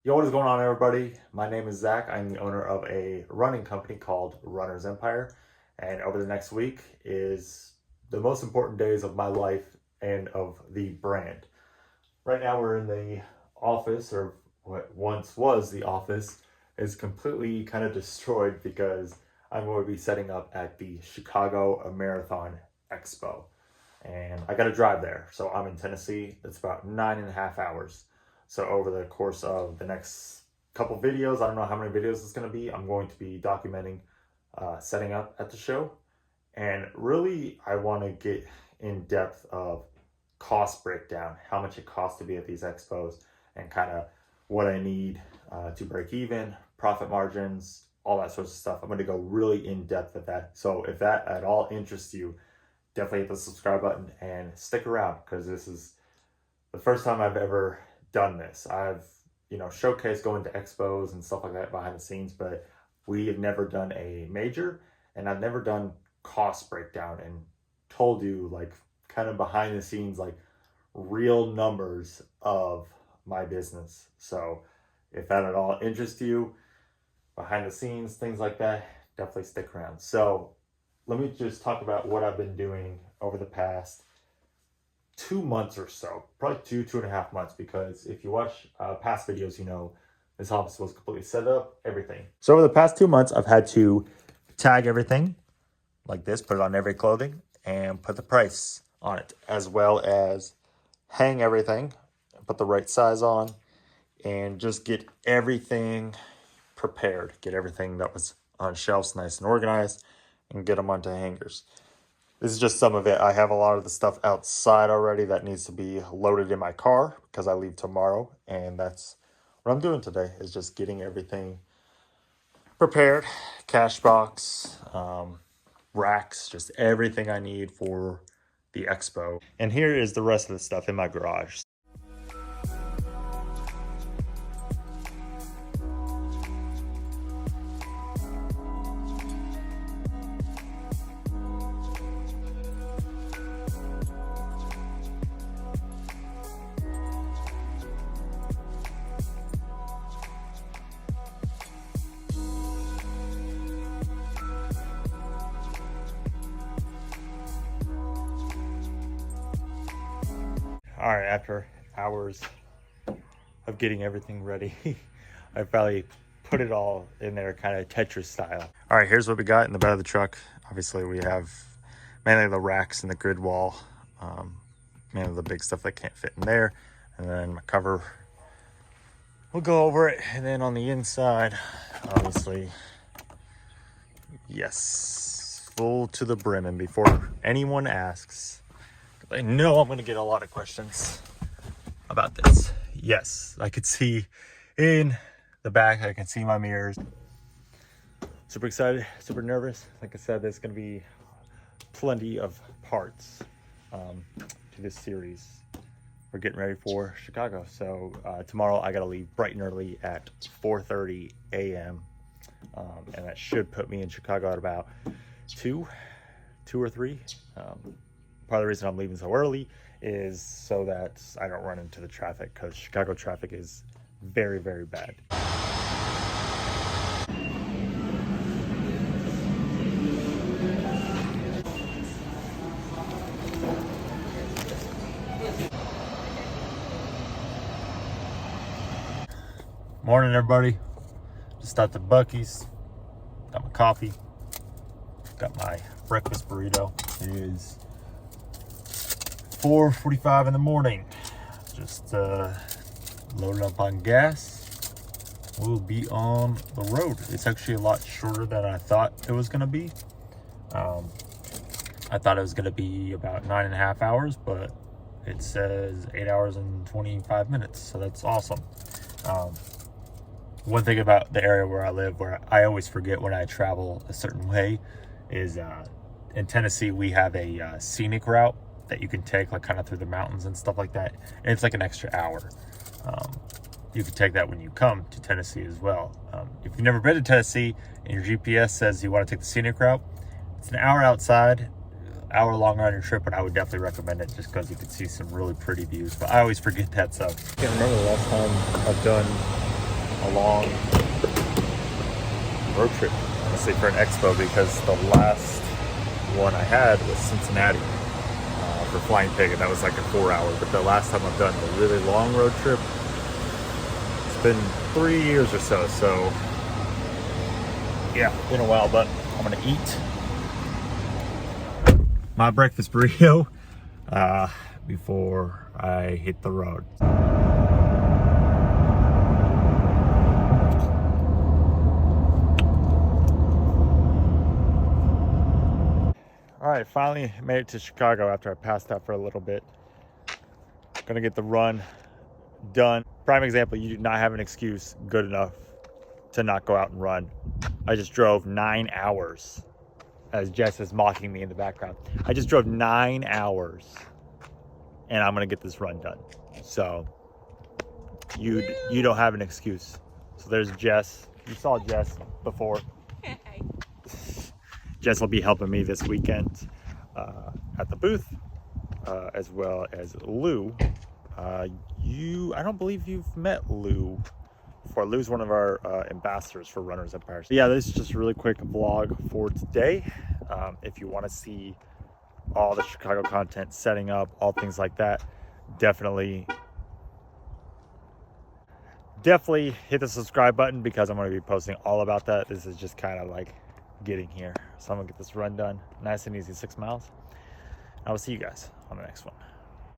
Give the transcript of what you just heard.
Yo, what is going on, everybody? My name is Zach. I'm the owner of a running company called Runner's Empire. And over the next week is the most important days of my life and of the brand. Right now, we're in the office, or what once was the office, is completely kind of destroyed because I'm going to be setting up at the Chicago Marathon Expo. And I got to drive there. So I'm in Tennessee. It's about 9.5 hours. So over the course of the next couple videos, I don't know how many videos it's going to be, I'm going to be documenting setting up at the show. And really, I want to get in depth of cost breakdown, how much it costs to be at these expos, and kind of what I need to break even, profit margins, all that sorts of stuff. I'm going to go really in depth at that. So if that at all interests you, definitely hit the subscribe button and stick around, because this is the first time I've ever done this. I've, showcased going to expos and stuff like that behind the scenes, but we have never done a major, and I've never done cost breakdown and told you, like, kind of behind the scenes, like, real numbers of my business. So if that at all interests you, behind the scenes, things like that, definitely stick around. So let me just talk about what I've been doing over the past 2 months or so, probably 2.5 months, because if you watch past videos, this office was completely set up, everything. So over the past 2 months, I've had to tag everything like this, put it on every clothing, and put the price on it, as well as hang everything, put the right size on, and just get everything prepared, get everything that was on shelves nice and organized, and get them onto hangers. This is just some of it. I have a lot of the stuff outside already that needs to be loaded in my car because I leave tomorrow. And that's what I'm doing today, is just getting everything prepared. Cash box, racks, just everything I need for the expo. And here is the rest of the stuff in my garage. All right, after hours of getting everything ready, I probably put it all in there kind of Tetris style. All right, here's what we got in the bed of the truck. Obviously, we have mainly the racks and the grid wall, mainly the big stuff that can't fit in there. And then my cover, we'll go over it. And then on the inside, obviously, yes, full to the brim. And before anyone asks, I know I'm going to get a lot of questions about this. Yes, I could see in the back, I can see my mirrors. Super excited, super nervous. Like I said, there's going to be plenty of parts to this series. We're getting ready for Chicago. So tomorrow I got to leave bright and early at 4:30 a.m. And that should put me in Chicago at about 2 or 3. Part of the reason I'm leaving so early is so that I don't run into the traffic, because Chicago traffic is very, very bad. Morning, everybody. Just stopped at Buc-ee's, got my coffee, got my breakfast burrito. It is 4:45 in the morning. Just loaded up on gas. We'll be on the road. It's actually a lot shorter than I thought it was gonna be. I thought it was gonna be about 9.5 hours, but it says 8 hours and 25 minutes. So that's awesome. One thing about the area where I live, where I always forget when I travel a certain way, is in Tennessee we have a scenic route that you can take, like kind of through the mountains and stuff like that, and it's like an extra hour. You can take that when you come to Tennessee as well. If you've never been to Tennessee and your GPS says you want to take the scenic route, it's an hour outside, hour longer on your trip, but I would definitely recommend it just because you can see some really pretty views. But I always forget that, so I can't remember the last time I've done a long road trip, honestly, for an expo, because the last one I had was Cincinnati for Flying Pig, and that was like a 4-hour. But the last time I've done a really long road trip, it's been 3 years or so. So yeah, been a while, but I'm gonna eat my breakfast burrito before I hit the road. All right, finally made it to Chicago after I passed out for a little bit. Gonna get the run done. Prime example, you do not have an excuse good enough to not go out and run. I just drove 9 hours, as Jess is mocking me in the background. I just drove 9 hours and I'm gonna get this run done. So you don't have an excuse. So there's Jess. You saw Jess before. Jess will be helping me this weekend at the booth, as well as Lou. I don't believe you've met Lou before. Lou's one of our ambassadors for Runners Empire. So yeah, this is just a really quick vlog for today. If you want to see all the Chicago content, setting up, all things like that, definitely hit the subscribe button, because I'm going to be posting all about that. This is just kind of like getting here. So I'm gonna get this run done nice and easy, 6 miles. I will see you guys on the next one.